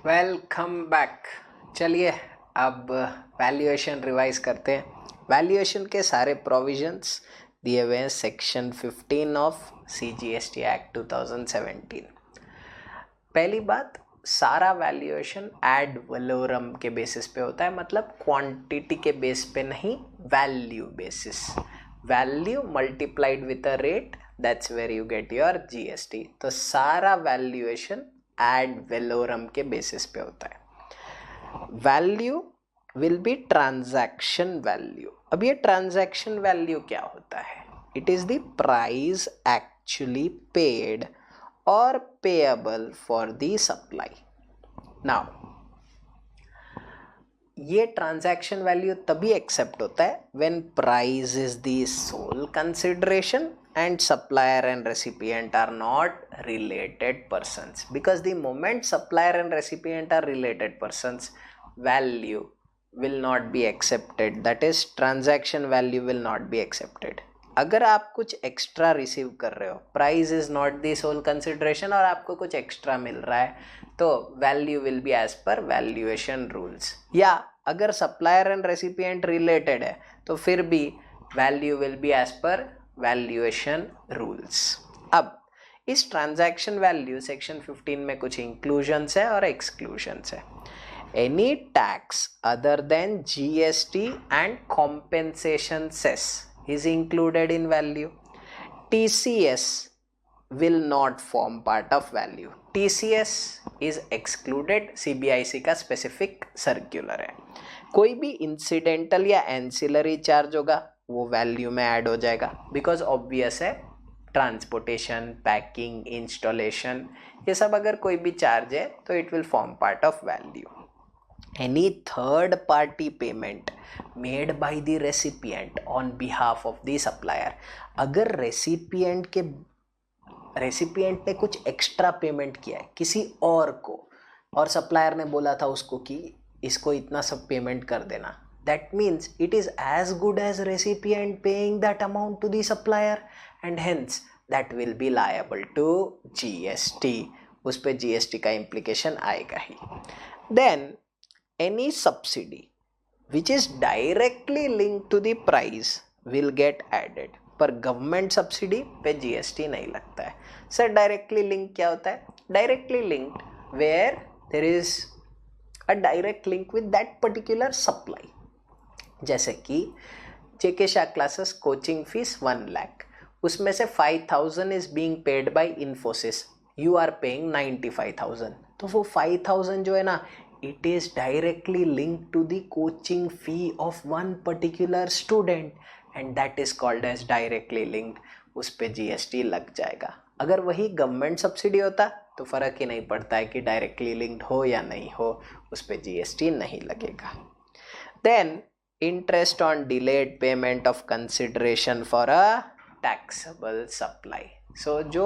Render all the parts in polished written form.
Welcome back. चलिए अब valuation revise करते हैं। वैल्यूएशन के सारे प्रोविजंस दिए हुए हैं सेक्शन 15 ऑफ CGST एक्ट 2017। पहली बात, सारा वैल्यूएशन एड वलोरम के बेसिस पे होता है, मतलब क्वांटिटी के बेस पे नहीं, value basis. Value multiplied with a rate, that's where you get your GST। तो सारा वैल्यूएशन एड वलोरम के बेसिस पे होता है। Value will be transaction value. अब ये ट्रांजैक्शन वैल्यू क्या होता है? It is the price actually paid और payable for the supply. Now ये ट्रांजैक्शन वैल्यू तभी एक्सेप्ट होता है when price is the sole consideration and supplier and recipient are not related persons, because the moment supplier and recipient are related persons, value will not be accepted, that is transaction value will not be accepted। अगर आप कुछ extra receive कर रहे हो, price is not the sole consideration और आपको कुछ extra मिल रहा है, तो value will be as per valuation rules. या अगर सप्लायर एंड रेसिपिएंट रिलेटेड है तो फिर भी value will be as per valuation rules. अब इस ट्रांजैक्शन वैल्यू सेक्शन 15 में कुछ इंक्लूजन्स है और एक्सक्लूजन्स है। Any tax other than GST and compensation cess is included in value. TCS will not form part of value. TCS is excluded, CBIC का specific circular है। कोई भी इंसिडेंटल या एंसिलरी चार्ज होगा वो वैल्यू में ऐड हो जाएगा, बिकॉज ऑब्वियस है, ट्रांसपोर्टेशन, पैकिंग, इंस्टॉलेशन, ये सब अगर कोई भी चार्ज है तो it will form part of value. Any third party payment made by the recipient on behalf of the supplier, अगर रेसिपिएंट ने कुछ एक्स्ट्रा पेमेंट किया है किसी और को और सप्लायर ने बोला था उसको कि इसको इतना सब पेमेंट कर देना, that means it is as good as recipient paying that amount to the supplier and hence that will be liable to GST। उस पे GST का implication आएगा ही। Then any subsidy which is directly linked to the price will get added, पर government subsidy पे GST नहीं लगता है। Sir directly link क्या होता है? Directly linked where there is a direct link with that particular supply. जैसे कि JK Shah classes coaching fees 1 lakh, उसमें से 5,000 is being paid by Infosys, you are paying 95,000, तो वो 5,000 जो है ना, it is directly link to the coaching fee of one particular student and that is called as directly linked, उस पे GST लग जाएगा। अगर वही गवर्नमेंट सब्सिडी होता तो फर्क ही नहीं पड़ता है कि डायरेक्टली लिंक्ड हो या नहीं हो, उस पे GST नहीं लगेगा। Then interest on delayed payment of consideration for a taxable supply। so जो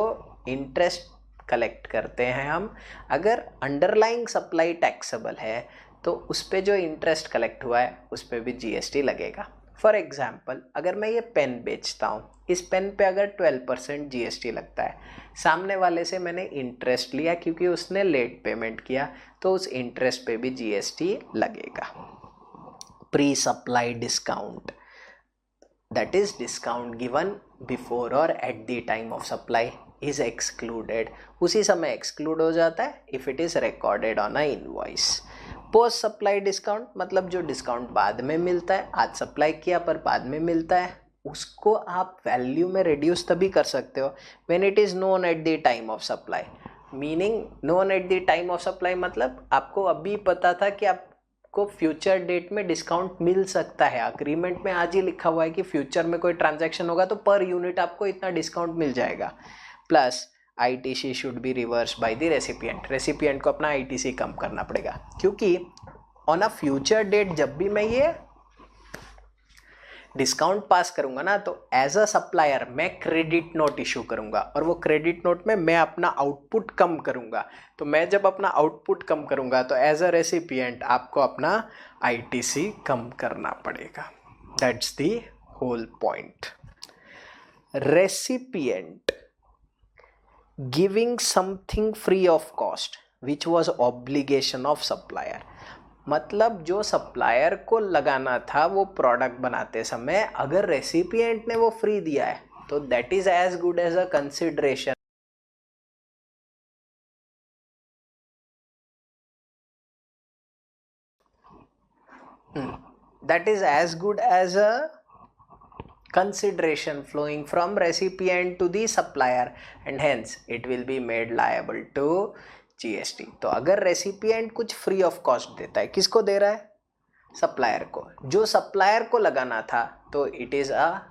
interest कलेक्ट करते हैं हम, अगर अंडरलाइंग सप्लाई टैक्सेबल है तो उस पे जो इंटरेस्ट कलेक्ट हुआ है उस पे भी GST लगेगा। फॉर एग्जाम्पल, अगर मैं ये पेन बेचता हूँ, इस पेन पे अगर 12% GST लगता है, सामने वाले से मैंने इंटरेस्ट लिया क्योंकि उसने लेट पेमेंट किया, तो उस इंटरेस्ट पे भी GST लगेगा। Pre-supply discount, that is discount given before or at the time of supply, is excluded, उसी समय exclude हो जाता है if it is recorded on a invoice। post supply discount मतलब जो डिस्काउंट बाद में मिलता है, आज सप्लाई किया पर बाद में मिलता है, उसको आप वैल्यू में रिड्यूस तभी कर सकते हो when it is known at the time of supply। Meaning known at the time of supply मतलब आपको अभी पता था कि आप को फ्यूचर डेट में डिस्काउंट मिल सकता है, अग्रीमेंट में आज ही लिखा हुआ है कि फ्यूचर में कोई ट्रांजैक्शन होगा तो पर यूनिट आपको इतना डिस्काउंट मिल जाएगा। Plus ITC should be reverse by the recipient, recipient को अपना ITC कम करना पड़ेगा, क्योंकि ऑन अ फ्यूचर डेट जब भी मैं ये डिस्काउंट पास करूंगा ना, तो एज अ सप्लायर मैं क्रेडिट नोट इशू करूंगा और वो क्रेडिट नोट में मैं अपना आउटपुट कम करूंगा। तो मैं जब अपना आउटपुट कम करूंगा तो एज अ रेसिपिएंट आपको अपना ITC कम करना पड़ेगा। That's the whole point. Recipient giving something free of cost, which was obligation of supplier. मतलब जो सप्लायर को लगाना था वो प्रोडक्ट बनाते समय, अगर रेसिपिएंट ने वो फ्री दिया है तो that is as good as a consideration. That is as good as a consideration flowing from recipient to the supplier and hence it will be made liable to GST। तो अगर recipient कुछ free of cost देता है, किसको दे रहा है? Supplier को। जो सप्लायर को लगाना था तो it is a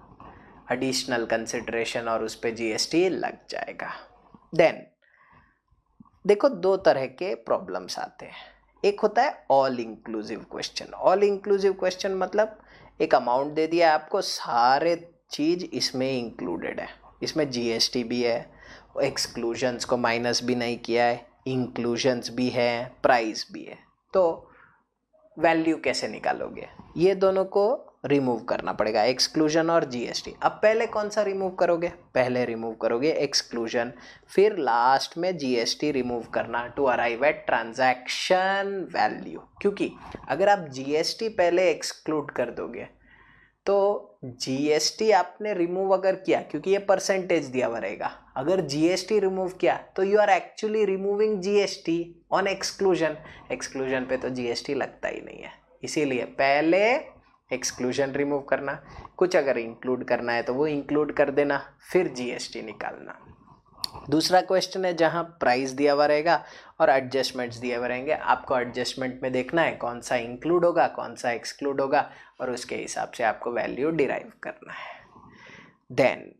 additional consideration और उस पर GST लग जाएगा। देन देखो दो तरह के प्रॉब्लम्स आते हैं। एक होता है all inclusive question. All inclusive question मतलब एक अमाउंट दे दिया आपको, सारे चीज इसमें इंक्लूडेड है, इसमें GST भी है, एक्सक्लूजन्स को माइनस भी नहीं किया है, इंक्लूजन्स भी है, प्राइस भी है। तो वैल्यू कैसे निकालोगे? ये दोनों को रिमूव करना पड़ेगा, एक्सक्लूजन और GST। अब पहले कौन सा रिमूव करोगे? पहले रिमूव करोगे एक्सक्लूजन, फिर लास्ट में GST रिमूव करना to arrive at transaction value. क्योंकि अगर आप GST पहले एक्सक्लूड कर दोगे तो GST आपने रिमूव अगर किया, क्योंकि ये परसेंटेज दिया हुआ रहेगा, अगर GST रिमूव किया तो you are actually removing GST on exclusion. Exclusion पे तो GST लगता ही नहीं है, इसीलिए पहले एक्सक्लूजन रिमूव करना, कुछ अगर इंक्लूड करना है तो वो इंक्लूड कर देना, फिर GST निकालना। दूसरा क्वेश्चन है जहां प्राइस दिया हुआ रहेगा और एडजस्टमेंट्स दिए हुए रहेंगे। आपको एडजस्टमेंट में देखना है कौन सा इंक्लूड होगा कौन सा एक्सक्लूड होगा और उसके हिसाब से आपको वैल्यू डिराइव करना है। Then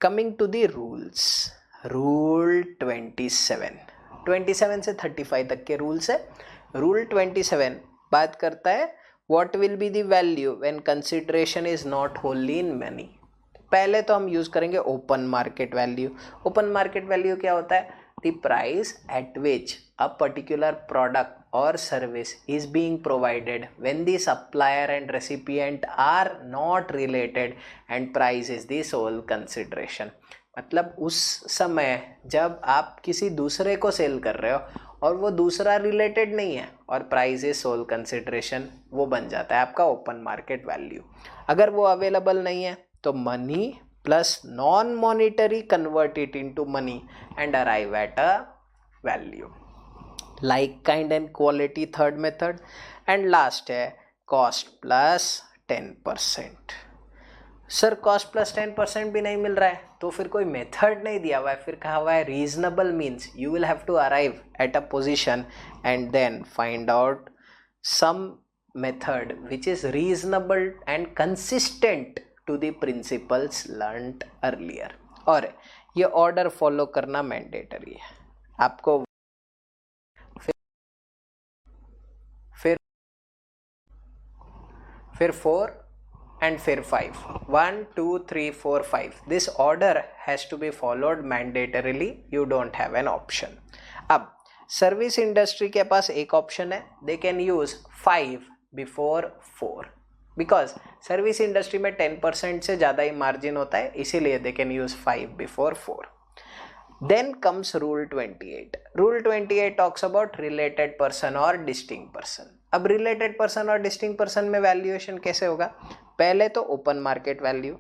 coming to the rules, rule 27 से 35 तक के रूल्स है। रूल 27 बात करता है what will be the value when consideration is not only in money. पहले तो हम यूज करेंगे open market value. Open market value क्या होता है? The price at which a particular product और service is being provided when the supplier and recipient are not related and price is the sole consideration. मतलब उस समय जब आप किसी दूसरे को सेल कर रहे हो और वो दूसरा रिलेटेड नहीं है और प्राइस इज सोल कंसिडरेशन, वो बन जाता है आपका ओपन मार्केट वैल्यू। अगर वो अवेलेबल नहीं है तो money plus non monetary convert it into money and arrive at a value. Like kind and quality third method. And last है cost plus 10%। Sir cost plus 10% भी नहीं मिल रहा है तो फिर कोई मेथड नहीं दिया हुआ है, फिर कहा हुआ है reasonable means you will have to arrive at a position and then find out some method which is reasonable and consistent to the principles learned earlier. और ये ऑर्डर फॉलो करना मैंडेटरी है आपको। फिर 4 and फिर 5, 1 2 3 4 5, this order has to be followed mandatorily, you don't have an option। अब service industry के पास एक ऑप्शन है, they can use 5 before 4 because service industry में 10% से ज़्यादा ही मार्जिन होता है, इसीलिए they can use 5 before 4। Then comes rule 28। rule 28 talks about related person or distinct person। अब रिलेटेड पर्सन और डिस्टिंक्ट पर्सन में वैल्यूएशन कैसे होगा? पहले तो open market value,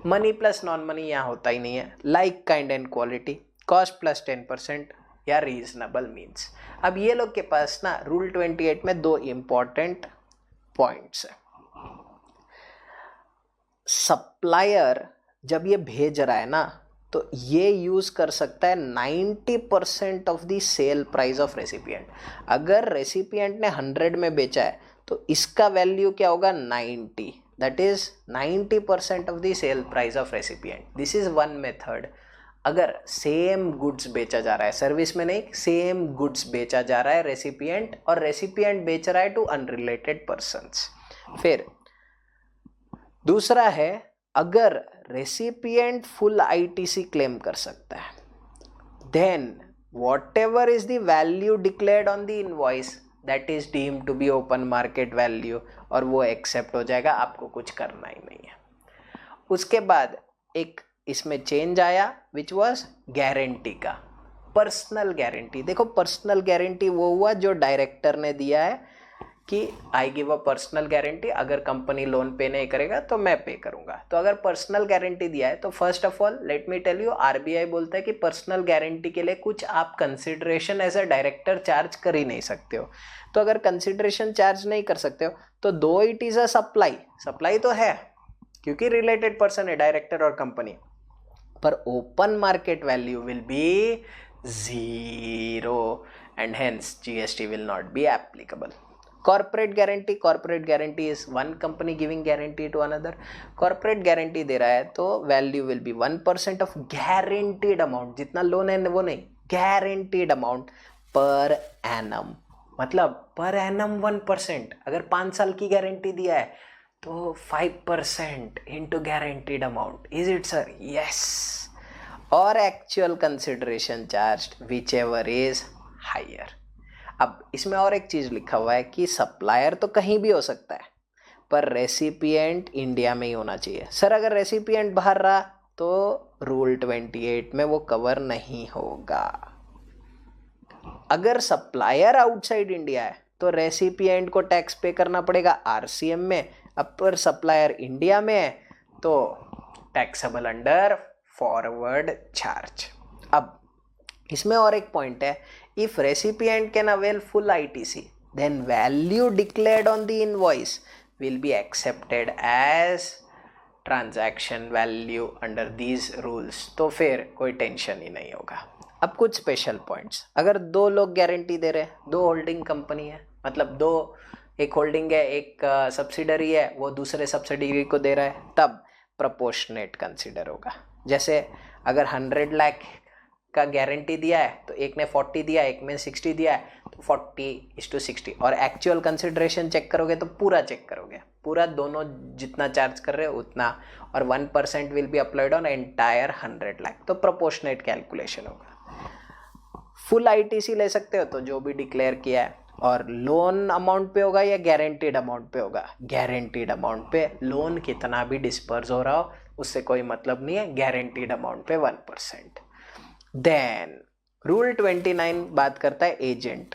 money plus non money यहाँ होता ही नहीं है, like kind and quality, cost plus 10% या रीजनेबल मीन्स। अब ये लोग के पास ना रूल 28 में दो इंपॉर्टेंट पॉइंट्स है। सप्लायर जब ये भेज रहा है ना तो ये यूज कर सकता है 90% of the sale price of recipient. अगर रेसिपिएंट ने 100 में बेचा है तो इसका वैल्यू क्या होगा? 90, that is 90% of the sale price of recipient. This is one method. अगर सेम गुड्स बेचा जा रहा है, सर्विस में नहीं, सेम गुड्स बेचा जा रहा है रेसिपिएंट और रेसिपिएंट बेच रहा है टू अनरिलेटेड पर्संस। फिर दूसरा है अगर रेसिपिएंट फुल ITC क्लेम कर सकता है, then whatever is the value declared on the invoice that is deemed to be open market value और वो एक्सेप्ट हो जाएगा, आपको कुछ करना ही नहीं है। उसके बाद एक इसमें चेंज आया विच वॉज गारंटी का। पर्सनल गारंटी, देखो पर्सनल गारंटी वो हुआ जो डायरेक्टर ने दिया है कि I give a personal guarantee, अगर कंपनी लोन पे नहीं करेगा तो मैं पे करूंगा। तो अगर पर्सनल गारंटी दिया है तो first of all let me tell you, RBI बोलता है कि पर्सनल गारंटी के लिए कुछ आप consideration as a director charge कर ही नहीं सकते हो। तो अगर कंसिडरेशन चार्ज नहीं कर सकते हो तो दो it is a supply, supply तो है क्योंकि रिलेटेड पर्सन है डायरेक्टर और कंपनी, पर open market value will B zero and hence GST will not be applicable. Corporate guarantee is one company giving guarantee to another. Corporate guarantee दे रहा है तो value will be 1% of guaranteed amount, जितना loan है वो नहीं, guaranteed amount per annum, मतलब per annum 1%। अगर 5 साल की गारंटी दिया है तो 5% into guaranteed amount. Is it sir? Yes. Or actual consideration charged whichever is higher. अब इसमें और एक चीज लिखा हुआ है कि सप्लायर तो कहीं भी हो सकता है पर रेसिपिएंट इंडिया में ही होना चाहिए। सर अगर रेसिपिएंट बाहर रहा तो रूल 28 में वो कवर नहीं होगा। अगर सप्लायर आउटसाइड इंडिया है तो रेसिपिएंट को टैक्स पे करना पड़ेगा आरसीएम में, अब पर सप्लायर इंडिया में है तो टैक्सेबल अंडर फॉरवर्ड चार्ज। अब इसमें और एक पॉइंट है, if recipient can avail full ITC then value declared on the invoice will be accepted as transaction value under these rules, तो फिर कोई टेंशन ही नहीं होगा। अब कुछ स्पेशल पॉइंट्स, अगर दो लोग गारंटी दे रहे हैं, दो होल्डिंग कंपनी है, मतलब दो, एक होल्डिंग है एक सब्सिडरी है, वो दूसरे सब्सिडरी को दे रहा है, तब प्रोपोर्शनेट कंसिडर होगा। जैसे अगर 100 लाख का गारंटी दिया है तो एक ने 40 दिया, एक में 60 दिया है, तो 40:60, और एक्चुअल कंसिडरेशन चेक करोगे तो पूरा चेक करोगे, पूरा दोनों जितना चार्ज कर रहे हो उतना, और 1% will be applied on entire 100 lakh, तो प्रोपोर्शनेट कैलकुलेशन होगा। फुल आईटीसी ले सकते हो तो जो भी डिक्लेयर किया है, और लोन अमाउंट पे होगा या गारंटीड अमाउंट पे होगा, गारंटीड अमाउंट पे, लोन कितना भी डिस्पर्स हो रहा हो उससे कोई मतलब नहीं है, गारंटीड अमाउंट पे 1%। देन रूल 29 बात करता है एजेंट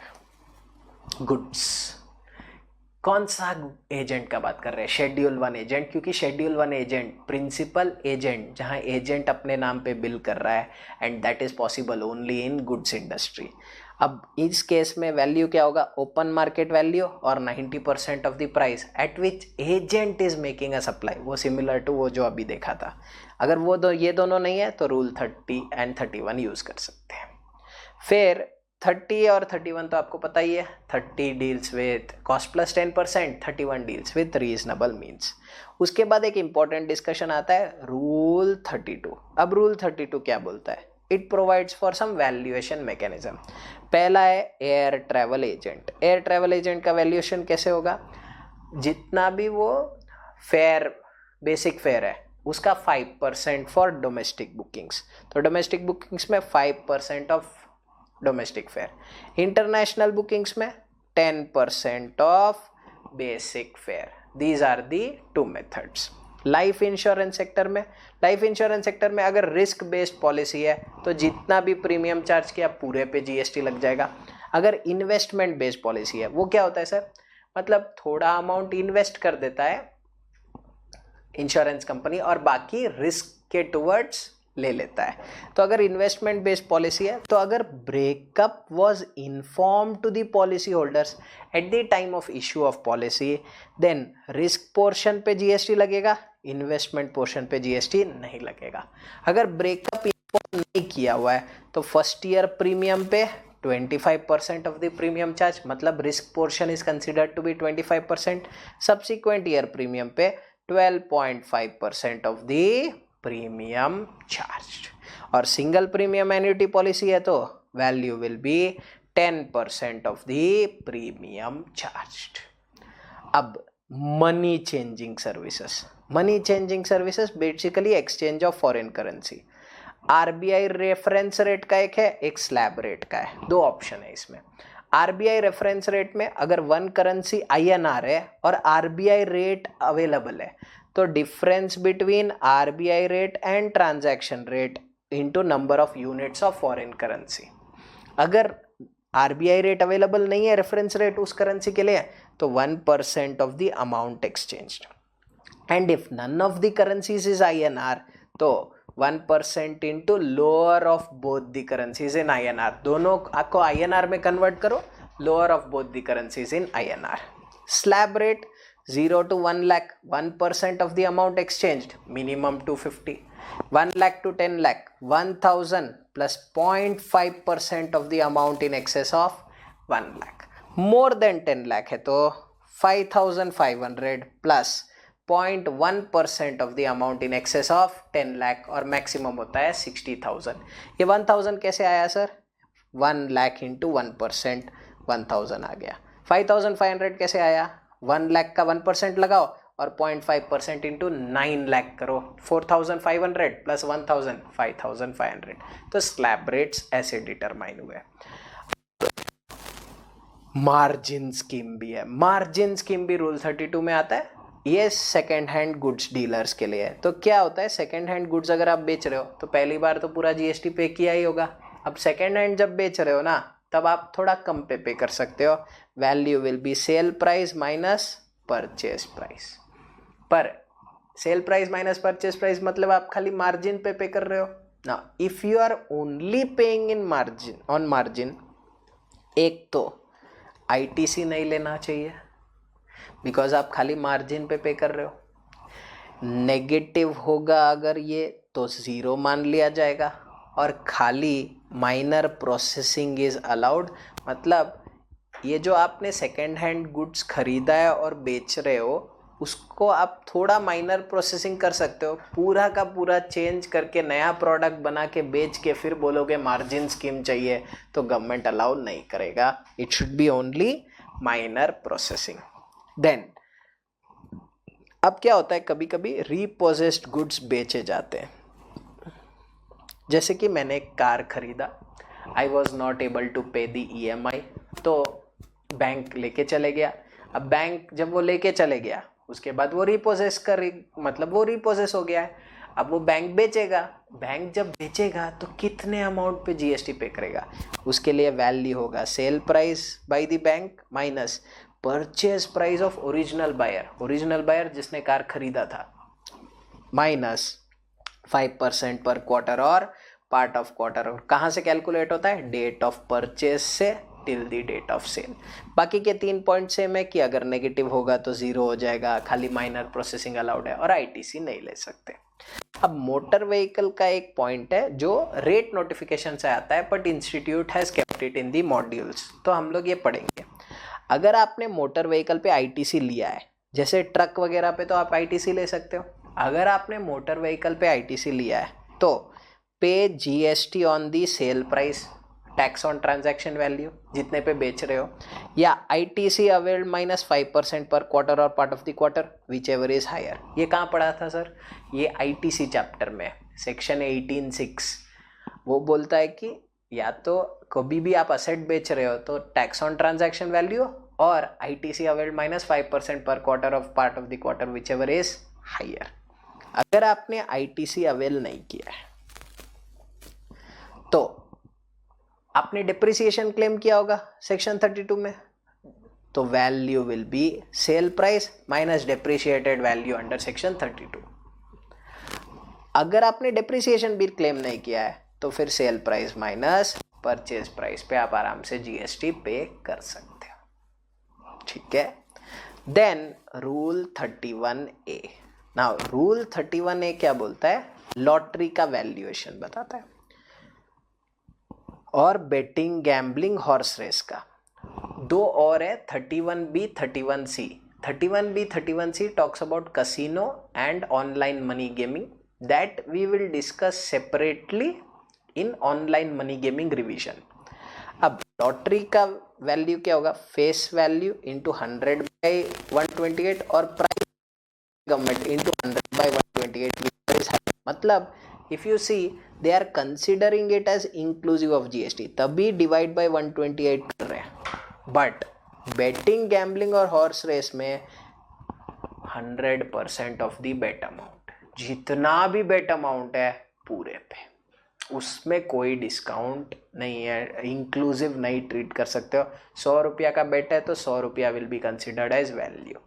गुड्स। कौन सा एजेंट का बात कर रहे हैं? शेड्यूल 1 एजेंट, क्योंकि शेड्यूल 1 एजेंट प्रिंसिपल एजेंट, जहां एजेंट अपने नाम पे बिल कर रहा है, and that is possible only in goods industry. अब इस केस में वैल्यू क्या होगा? ओपन मार्केट वैल्यू और 90% of the price at which agent is making a supply, वो सिमिलर टू वो जो अभी देखा था। अगर वो ये दोनों नहीं है तो रूल 30 एंड 31 यूज कर सकते हैं। फिर 30 और 31 तो आपको पता ही है, 30 deals with cost plus 10%, 31 deals with reasonable means. उसके बाद एक इंपॉर्टेंट डिस्कशन आता है रूल 32। अब रूल 32 क्या बोलता है? It provides for some valuation mechanism. पहला है air travel agent. Air travel agent का वैल्यूएशन कैसे होगा? जितना भी वो फेयर, बेसिक फेयर है, उसका 5% फॉर डोमेस्टिक बुकिंग्स, तो डोमेस्टिक बुकिंग्स में 5% of domestic fare, international bookings में 10% of basic fare. These are the 2 methods. Life insurance sector में, लाइफ इंश्योरेंस सेक्टर में अगर रिस्क बेस्ड पॉलिसी है तो जितना भी प्रीमियम चार्ज किया पूरे पे जीएसटी लग जाएगा। अगर इन्वेस्टमेंट बेस्ड पॉलिसी है, वो क्या होता है सर? मतलब थोड़ा अमाउंट इन्वेस्ट कर देता है इंश्योरेंस कंपनी और बाकी रिस्क के टुवर्ड्स ले लेता है। तो अगर इन्वेस्टमेंट बेस्ड पॉलिसी है तो अगर breakup was inform to the policy holders at the time of issue of policy, then risk portion पे जीएसटी लगेगा, इन्वेस्टमेंट पोर्शन पे जीएसटी नहीं लगेगा। अगर ब्रेकअप इन्फॉर्म नहीं किया हुआ है तो फर्स्ट ईयर प्रीमियम पे 25% ऑफ द प्रीमियम चार्ज, मतलब risk portion is considered to be 25%, subsequent year premium पे 12.5% ऑफ द प्रीमियम चार्ज, और सिंगल प्रीमियम एन्युटी पॉलिसी है तो value will be 10% of the premium charge. अब money changing services, money changing services basically exchange of foreign currency. RBI reference rate का एक है, एक slab rate का है, दो ऑप्शन है इसमें। आरबीआई रेफरेंस रेट में अगर वन करेंसी आईएनआर है और आरबीआई रेट अवेलेबल है तो difference between RBI rate and transaction rate into number of units of foreign currency. अगर आरबीआई रेट अवेलेबल नहीं है, रेफरेंस रेट उस करेंसी के लिए, तो 1% of the amount exchanged. And if none of the currencies is INR, तो 1% into lower of both the currencies in INR. दोनों आपको आईएनआर में कन्वर्ट करो, lower of both the currencies in INR. Slab rate 0 to 1 lakh, 1% of the amount exchanged, minimum 250. 1 lakh to 10 lakh, 1000 plus 0.5% of the amount in excess of 1 lakh. More than 10 lakh है तो 5500 plus 0.1% of the amount in excess of 10 lakh और maximum होता है 60,000. ये 1000 कैसे आया sir? 1 lakh into 1%, 1000 आ गया. 5500 कैसे आया? 1 लाख का 1% लगाओ और 0.5% इंटू 9 लाख करो. 4500 प्लस 1000, 5500. तो स्लैब रेट्स ऐसे डिटरमाइन हुए. मार्जिन स्कीम भी है. मार्जिन स्कीम भी रूल 32 में आता है. ये सेकेंड हैंड गुड्स डीलर्स के लिए है. तो क्या होता है, सेकेंड हैंड गुड्स अगर आप बेच रहे हो तो पहली बार तो पूरा जीएसटी पे किया ही होगा. अब सेकेंड हैंड जब बेच रहे हो ना, तब आप थोड़ा कम पे कर सकते हो. Value will be sale price minus purchase price. पर sale price minus purchase price मतलब आप खाली मार्जिन पे कर रहे हो ना. If you are only paying in margin, on margin, एक तो आईटीसी नहीं लेना चाहिए बिकॉज आप खाली मार्जिन पे कर रहे हो. नेगेटिव होगा अगर ये तो जीरो मान लिया जाएगा. और खाली माइनर प्रोसेसिंग इज अलाउड. मतलब ये जो आपने सेकेंड हैंड गुड्स खरीदा है और बेच रहे हो, उसको आप थोड़ा माइनर प्रोसेसिंग कर सकते हो. पूरा का पूरा चेंज करके नया प्रोडक्ट बना के बेच के फिर बोलोगे मार्जिन स्कीम चाहिए, तो गवर्नमेंट अलाउ नहीं करेगा. It should be only minor processing. Then अब क्या होता है, कभी कभी रीपोजेस्ड गुड्स बेचे जाते हैं. जैसे कि मैंने एक कार खरीदा, I was not able to pay the EMI, तो बैंक लेके चले गया. अब बैंक जब वो लेके चले गया, उसके बाद वो रिपोजेस मतलब वो रिपोजेस हो गया है. अब वो बैंक बेचेगा. बैंक जब बेचेगा तो कितने अमाउंट पे जीएसटी पे करेगा? उसके लिए वैल्यू होगा sale price by the bank minus purchase price of original buyer. Original buyer जिसने कार खरीदा था, माइनस 5% पर क्वार्टर और पार्ट ऑफ क्वार्टर. और कहाँ से कैलकुलेट होता है? डेट ऑफ परचेज से till the date of sale. बाकी के 3 पॉइंट सेम है कि अगर नेगेटिव होगा तो जीरो हो जाएगा, खाली माइनर प्रोसेसिंग अलाउड है, और आईटीसी नहीं ले सकते. अब मोटर व्हीकल का एक पॉइंट है जो रेट नोटिफिकेशन से आता है, but institute has kept it in the modules, तो हम लोग ये पढ़ेंगे. अगर आपने मोटर व्हीकल पे आईटीसी लिया है, जैसे ट्रक वगैरह पे तो आप आईटीसी ले सकते हो. अगर आपने मोटर व्हीकल पे आईटीसी लिया है तो पे GST on the sale price, tax on transaction value जितने पे बेच रहे हो, या ITC availed minus 5% per quarter और part of the quarter whichever is higher. ये कहाँ पढ़ा था सर? ये आईटीसी चैप्टर में सेक्शन 18(6). वो बोलता है कि या तो कभी भी आप असेट बेच रहे हो तो टैक्स ऑन ट्रांजैक्शन वैल्यू और ITC availed minus 5% per quarter of part of the quarter whichever is higher. अगर आपने आईटीसी अवेल नहीं किया है तो आपने डिप्रिसिएशन क्लेम किया होगा सेक्शन 32 में, तो value will be sale price minus depreciated value under section 32. अगर आपने डिप्रिसिएशन भी क्लेम नहीं किया है तो फिर cell price minus purchase price पे आप आराम से जीएसटी पे कर सकते हो. ठीक है. Then rule 31A. Now rule 31A क्या बोलता है? लॉटरी का वैल्यूएशन बताता है, और बेटिंग, गैम्बलिंग, हॉर्स रेस का. दो और है, 31B, 31C. 31B, 31C talks about casino and online money gaming that we will discuss separately in online money gaming revision. अब लॉटरी का वैल्यू क्या होगा? फेस वैल्यू इंटू 100/128 और प्राइस गवर्नमेंट इंटू 100/128. मतलब if you see they are considering it as inclusive of GST, तभी divide by 128 कर रहे हैं. बट बेटिंग, गैम्बलिंग और हॉर्स रेस में 100% ऑफ द बेट अमाउंट, जितना भी बेट अमाउंट है पूरे पे. उसमें कोई डिस्काउंट नहीं है, इंक्लूसिव नहीं ट्रीट कर सकते हो। 100 रुपया का बेट है तो 100 रुपया will be considered as value.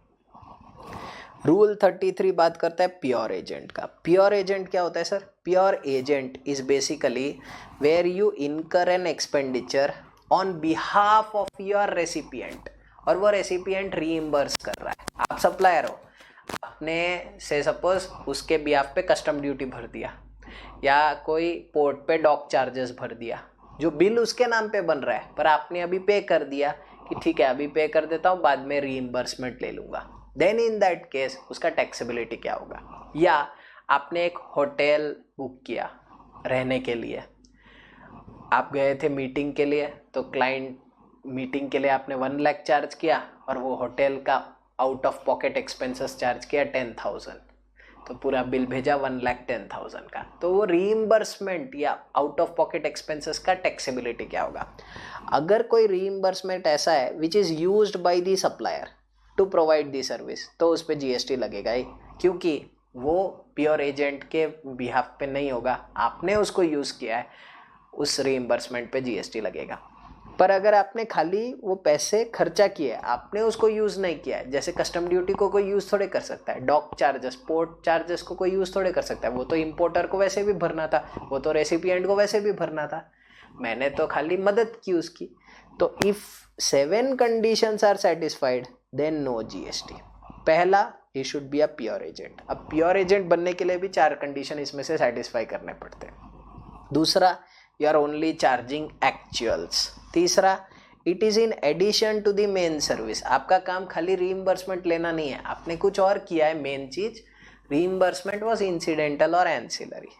Rule 33 बात करता है प्योर एजेंट का। प्योर एजेंट क्या होता है sir? Pure agent is basically where you incur an expenditure on behalf of your recipient, और वो रेसिपिएंट रीइंबर्स कर रहा है। आप सप्लायर हो, आपने से सपोज उसके बिहाफ पे कस्टम ड्यूटी भर दिया, या कोई पोर्ट पे डॉक चार्जेस भर दिया, जो बिल उसके नाम पे बन रहा है, पर आपने अभी पे कर दिया कि ठीक है अभी पे कर देता हूँ, बाद में रीइंबर्समेंट ले लूँगा। देन इन दैट केस उसका टैक्सेबिलिटी क्या होगा? या आपने एक होटल बुक किया रहने के लिए, आप गए थे मीटिंग के लिए, तो क्लाइंट मीटिंग के लिए आपने 1 लाख चार्ज किया और वो होटल का out of pocket expenses charge किया 10,000, तो पूरा बिल भेजा 1,10,000 का। तो वो रीइंबर्समेंट या आउट ऑफ पॉकेट एक्सपेंसेस का टैक्सेबिलिटी क्या होगा? अगर कोई रीइंबर्समेंट ऐसा है which is used by the supplier to provide the service, तो उस पर जीएसटी लगेगा ही, क्योंकि वो प्योर एजेंट के बिहाफ पे नहीं होगा, आपने उसको यूज़ किया है, उस रीइंबर्समेंट पे जीएसटी लगेगा। पर अगर आपने खाली वो पैसे खर्चा किए, आपने उसको यूज़ नहीं किया है, जैसे कस्टम ड्यूटी को कोई यूज़ थोड़े कर सकता है, डॉक चार्जेस, पोर्ट चार्जेस को कोई यूज़ थोड़े कर सकता है, वो तो इंपोर्टर को वैसे भी भरना था, वो तो रेसिपिएंट को वैसे भी भरना था, मैंने तो खाली मदद की उसकी। तो if 7 conditions are satisfied then no GST. पहला, he should be a pure agent. अब प्योर एजेंट बनने के लिए भी 4 कंडीशन इसमें से सेटिस्फाई करने पड़ते हैं। दूसरा, you are only charging actuals. तीसरा, it is in addition to the main service. आपका काम खाली रीइंबर्समेंट लेना नहीं है, आपने कुछ और किया है, मेन चीज रीइंबर्समेंट वॉज इंसिडेंटल और एंसिलरी।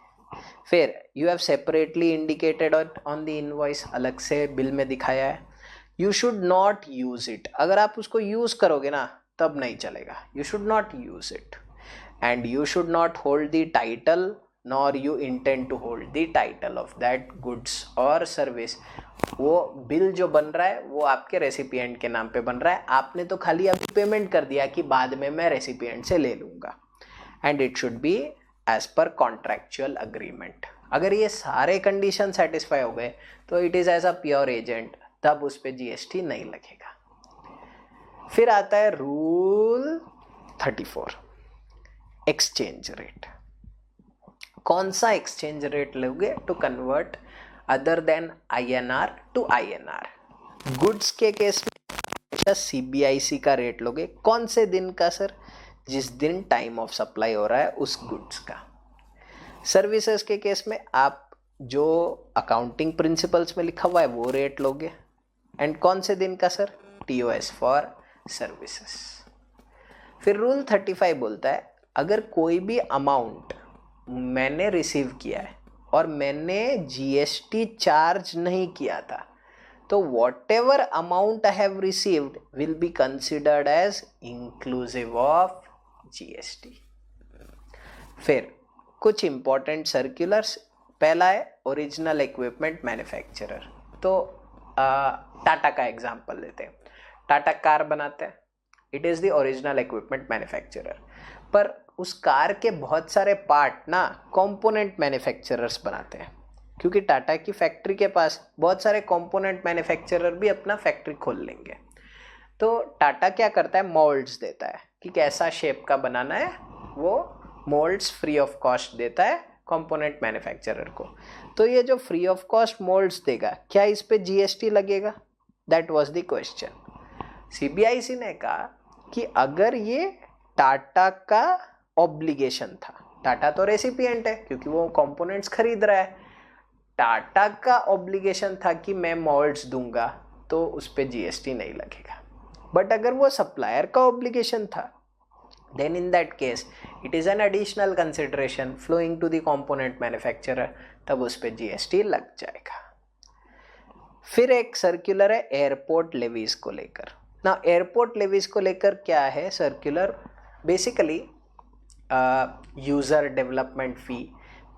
फिर you have separately indicated on the invoice, अलग से बिल में दिखाया है। You should not use it, अगर आप उसको यूज करोगे ना तब नहीं चलेगा, you should not use it. And you should not hold the title nor you intend to hold the title of that goods और सर्विस। वो बिल जो बन रहा है वो आपके रेसिपिएंट के नाम पे बन रहा है, आपने तो खाली अभी पेमेंट कर दिया कि बाद में मैं रेसिपिएंट से ले लूँगा। And it should be as per contractual agreement. अगर ये सारे कंडीशन सेटिस्फाई हो गए तो it is as a pure agent, तब उस पर जीएसटी नहीं लगेगा। फिर आता है रूल 34, एक्सचेंज रेट। कौन सा एक्सचेंज रेट लोगे to convert other than INR to INR? Goods के केस में CBIC का रेट लोगे। कौन से दिन का सर? जिस दिन टाइम ऑफ सप्लाई हो रहा है उस गुड्स का। सर्विसेज के केस में आप जो अकाउंटिंग प्रिंसिपल्स में लिखा हुआ है वो रेट लोगे। एंड कौन से दिन का सर? TOS for services. फिर रूल 35 बोलता है अगर कोई भी अमाउंट मैंने रिसीव किया है और मैंने जीएसटी चार्ज नहीं किया था, तो whatever amount I have received will be considered as inclusive of GST. फिर कुछ इंपॉर्टेंट सर्कुलर्स। पहला है ओरिजिनल इक्विपमेंट मैन्युफैक्चरर। तो टाटा का एग्जांपल लेते हैं। टाटा कार बनाते हैं, it is the original equipment manufacturer, पर उस कार के बहुत सारे पार्ट ना कंपोनेंट मैन्युफैक्चरर्स बनाते हैं, क्योंकि टाटा की फैक्ट्री के पास बहुत सारे कंपोनेंट मैन्युफैक्चरर भी अपना फैक्ट्री खोल लेंगे। तो टाटा क्या करता है? मोल्ड्स देता है कि कैसा शेप का बनाना है, वो मोल्ड्स फ्री ऑफ कॉस्ट देता है कंपोनेंट मैन्युफैक्चरर को। तो ये जो फ्री ऑफ कॉस्ट मोल्ड्स देगा, क्या इस पे जीएसटी लगेगा? That was the question. CBIC ने कहा कि अगर ये टाटा का ऑब्लिगेशन था, टाटा तो रेसिपिएंट है क्योंकि वो कंपोनेंट्स खरीद रहा है, टाटा का ऑब्लिगेशन था कि मैं मोल्ड्स दूंगा, तो उस पे जीएसटी नहीं लगेगा। बट अगर वो सप्लायर का ऑब्लिगेशन था, then in that case it is an additional consideration flowing to the component manufacturer, तब उस पे जीएसटी लग जाएगा। फिर एक सर्कुलर है एयरपोर्ट लेवीज को लेकर। ना एयरपोर्ट लेवीज को लेकर क्या है सर्कुलर? बेसिकली यूज़र डेवलपमेंट फ़ी,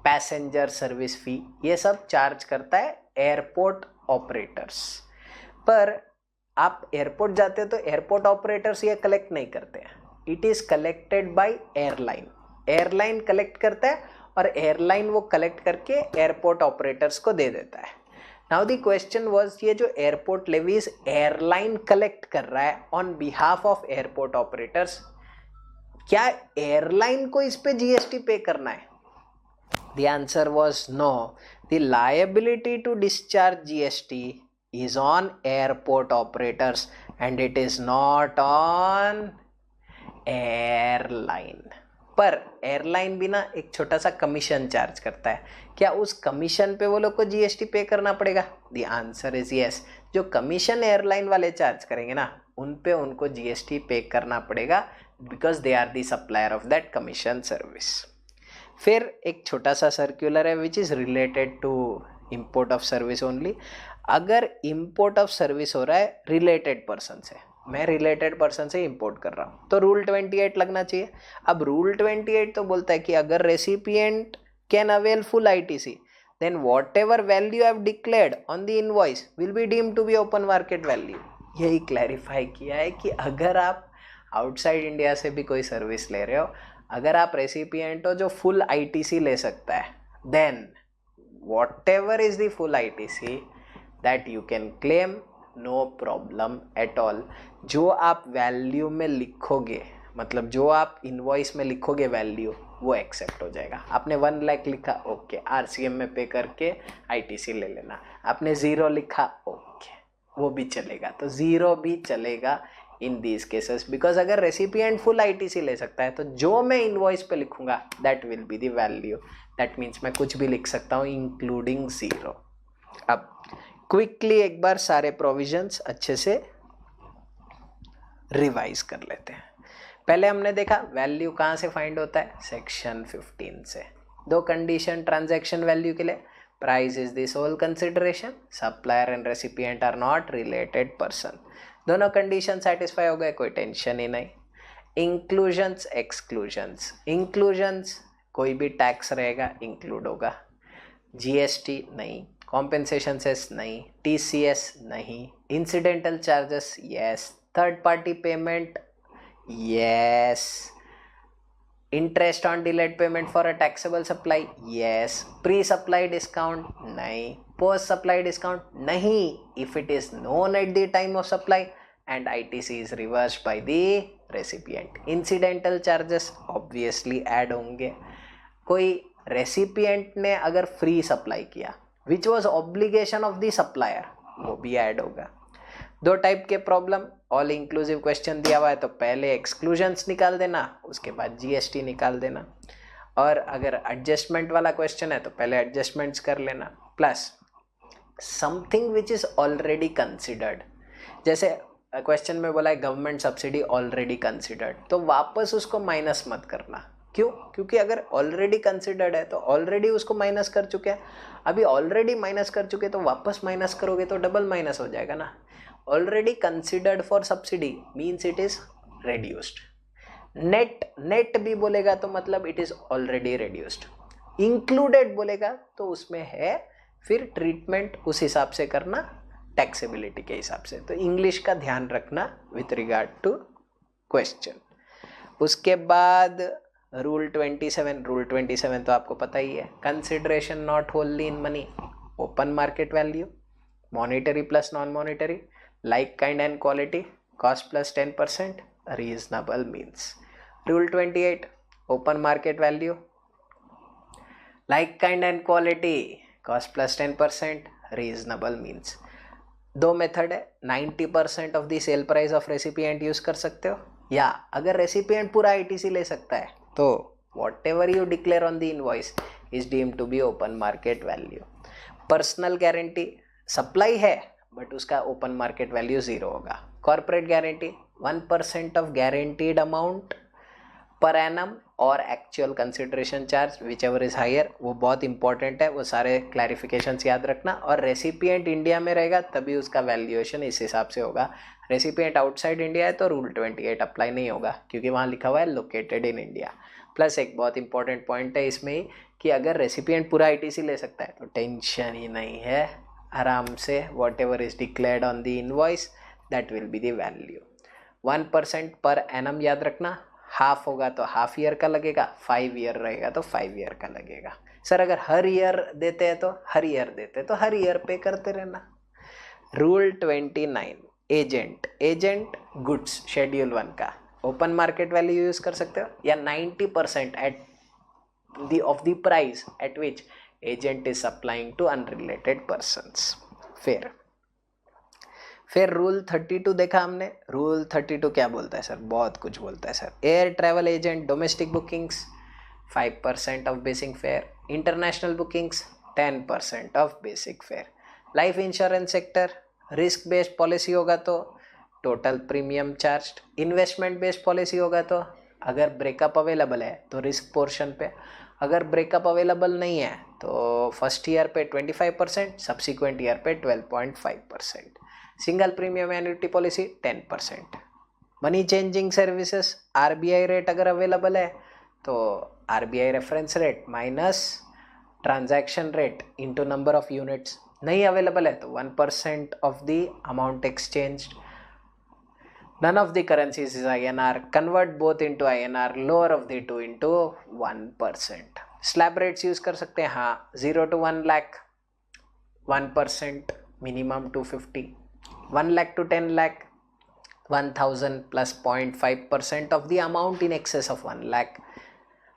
पैसेंजर सर्विस फ़ी, ये सब चार्ज करता है एयरपोर्ट ऑपरेटर्स। पर आप एयरपोर्ट जाते हो तो एयरपोर्ट ऑपरेटर्स ये कलेक्ट नहीं करते हैं, it is collected by airline. Airline collect करता है और एयरलाइन वो कलेक्ट करके एयरपोर्ट ऑपरेटर्स को दे देता है. नाउ द क्वेश्चन वाज, ये जो एयरपोर्ट लेवीज एयरलाइन कलेक्ट कर रहा है on behalf of airport operators, क्या एयरलाइन को इस पे जीएसटी पे करना है? The answer was no. The liability to discharge GST is on airport operators and it is not on airline. पर एयरलाइन भी ना एक छोटा सा कमीशन चार्ज करता है. क्या उस कमीशन पे वो लोग को जीएसटी पे करना पड़ेगा? The answer is yes. जो कमीशन एयरलाइन वाले चार्ज करेंगे ना, उन पे उनको जीएसटी पे करना पड़ेगा because they are the supplier of that commission service. फिर एक छोटा सा सर्कुलर है which is related to import of service only. अगर इम्पोर्ट ऑफ सर्विस हो रहा है रिलेटेड पर्सन से, मैं रिलेटेड पर्सन से इंपोर्ट कर रहा हूँ, तो रूल 28 लगना चाहिए. अब रूल 28 तो बोलता है कि अगर recipient can avail full ITC then whatever value have declared on the invoice will be deemed to be open market value. यही क्लैरिफाई किया है कि अगर आप आउटसाइड इंडिया से भी कोई सर्विस ले रहे हो, अगर आप रेसिपिएंट हो जो फुल आईटीसी ले सकता है, then whatever is the full ITC that you can claim, no problem at all. जो आप वैल्यू में लिखोगे, मतलब जो आप इनवॉइस में लिखोगे वैल्यू, वो एक्सेप्ट हो जाएगा. आपने 1 लाख लिखा, ओके, आरसीएम में पे करके आईटीसी ले लेना. आपने 0 लिखा, ओके, वो भी चलेगा. तो 0 भी चलेगा इन दीज केसेस, बिकॉज अगर रेसिपिएंट फुल आईटीसी ले सकता है तो जो मैं इनवॉइस पे लिखूंगा that will be the value. That means मैं कुछ भी लिख सकता हूँ इंक्लूडिंग 0. अब क्विकली एक बार सारे प्रोविजंस अच्छे से रिवाइज कर लेते हैं. पहले हमने देखा वैल्यू कहाँ से फाइंड होता है, सेक्शन 15 से. 2 कंडीशन ट्रांजैक्शन वैल्यू के लिए, price is the sole consideration, supplier and recipient are not related person. दोनों कंडीशन सेटिस्फाई हो गए, कोई टेंशन ही नहीं. इंक्लूजन्स एक्सक्लूजन्स, इंक्लूजन्स कोई भी टैक्स रहेगा इंक्लूड होगा, जीएसटी नहीं, कॉम्पेंसेशन सेस नहीं, टीसीएस नहीं, incidental charges yes, third party payment yes, interest on delayed payment for a taxable supply yes, pre supply discount नहीं, पोस्ट सप्लाई डिस्काउंट नहीं, if it is known at the time of supply and ITC is reversed by the recipient. Incidental charges obviously add होंगे. कोई recipient ने अगर free supply किया विच was obligation of the supplier, वो भी add होगा. 2 type के प्रॉब्लम, ऑल इंक्लूसिव क्वेश्चन दिया हुआ है तो पहले एक्सक्लूजन्स निकाल देना, उसके बाद जीएसटी निकाल देना. और अगर एडजस्टमेंट वाला क्वेश्चन है तो पहले एडजस्टमेंट्स कर लेना. Plus something which is already considered, जैसे क्वेश्चन में बोला है गवर्नमेंट सब्सिडी ऑलरेडी कंसिडर्ड, तो वापस उसको माइनस मत करना. क्यों? क्योंकि अगर ऑलरेडी कंसिडर्ड है तो ऑलरेडी उसको माइनस कर चुके हैं. अभी ऑलरेडी माइनस कर चुके तो वापस माइनस करोगे तो डबल माइनस हो जाएगा ना. Already considered for subsidy means it is reduced. Net भी बोलेगा तो मतलब it is already reduced. Included बोलेगा तो उसमें है, फिर ट्रीटमेंट उस हिसाब से करना, टैक्सेबिलिटी के हिसाब से. तो इंग्लिश का ध्यान रखना विथ रिगार्ड टू क्वेश्चन. उसके बाद रूल 27 तो आपको पता ही है, consideration not होल्ली in money, open market value, monetary plus non monetary, like kind and quality, cost plus 10%, reasonable means. Rule 28 open market value, like kind and quality, cost plus 10%, reasonable means. 2 method है, 90% of the sale price of recipient use कर सकते हो, या अगर recipient पूरा ITC ले सकता है तो whatever you declare on the invoice is deemed to be open market value. Personal guarantee, supply है बट उसका ओपन मार्केट वैल्यू 0 होगा. Corporate guarantee 1% of guaranteed amount per annum और actual consideration charge whichever is higher. वो बहुत important है, वो सारे clarifications याद रखना. और रेसिपिएंट इंडिया में रहेगा तभी उसका वैल्यूएशन इस हिसाब से होगा. रेसिपिएंट आउटसाइड इंडिया है तो रूल 28 अप्लाई नहीं होगा क्योंकि वहाँ लिखा हुआ है लोकेटेड इन इंडिया. प्लस एक बहुत इंपॉर्टेंट पॉइंट है इसमें ही कि अगर रेसिपिएंट पूरा आईटीसी ले सकता है तो टेंशन ही नहीं है, आराम से what ever is declared on the invoice that will be the value. 1% per annum याद रखना, हाफ होगा तो हाफ ईयर का लगेगा, 5 ईयर रहेगा तो 5 ईयर का लगेगा। सर अगर हर ईयर देते हैं तो हर ईयर देते हैं तो हर ईयर पे करते रहना। Rule 29, agent, agent goods schedule 1 का ओपन मार्केट वैल्यू यूज कर सकते हो या 90% at the of the price at which agent is supplying to unrelated persons. फिर रूल 32 देखा हमने। रूल 32 क्या बोलता है सर? बहुत कुछ बोलता है sir. Air travel agent domestic bookings 5% of basic fair, international bookings 10% of basic fair. Life insurance sector risk based policy होगा तो total premium charge. Investment based policy होगा तो अगर ब्रेकअप अवेलेबल है तो रिस्क पोर्शन पे, अगर ब्रेकअप अवेलेबल नहीं है तो फर्स्ट ईयर पे 25%, सब्सिक्वेंट ईयर पे 12.5%। Single premium annuity policy 10%। Money changing services RBI rate अगर अवेलेबल है तो RBI reference rate minus transaction rate into number of units. नहीं अवेलेबल है तो 1% of the amount exchanged. None of the currencies is INR. Convert both into INR. Lower of the two into 1%. Slab rates use कर सकते हैं, हाँ 0 to 1 lakh 1%, minimum 250, 1 lakh to 10 lakh 1000 plus 0.5% of the amount in excess of 1 lakh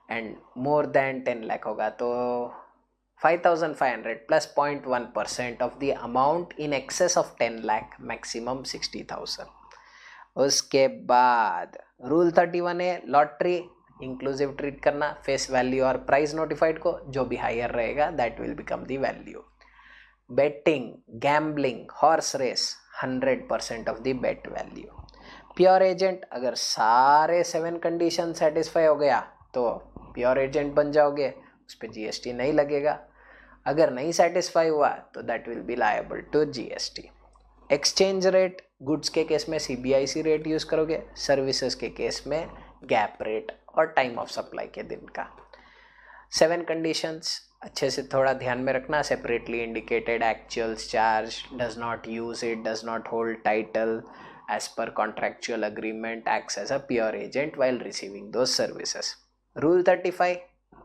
and more than 10 lakh होगा तो 5500 plus 0.1% of the amount in excess of 10 lakh, maximum 60,000। उसके बाद rule 31 है lottery inclusive treat करना, face value और price notified को, जो भी हायर रहेगा that will become the value. Betting, gambling, horse race 100% of the bet value. Pure agent अगर सारे 7 कंडीशन सेटिस्फाई हो गया तो प्योर एजेंट बन जाओगे, उस पर जीएसटी नहीं लगेगा। अगर नहीं सेटिस्फाई हुआ तो that will be liable to GST. Exchange rate goods के केस में सीबीआईसी रेट यूज करोगे, सर्विसेज के केस में गैप रेट और टाइम ऑफ सप्लाई के दिन का। 7 कंडीशंस अच्छे से थोड़ा ध्यान में रखना। Separately indicated actuals charge, does not use it, does not hold title as per contractual agreement, acts as a pure agent while receiving those services. Rule 35,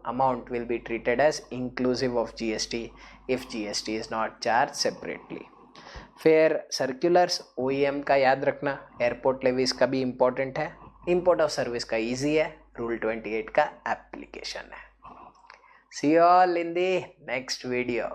amount will be treated as inclusive of GST if GST is not charged separately. फिर circulars OEM का याद रखना, airport levies का भी important है, import of service का easy है, rule 28 का एप्लीकेशन है। See you all in the next video.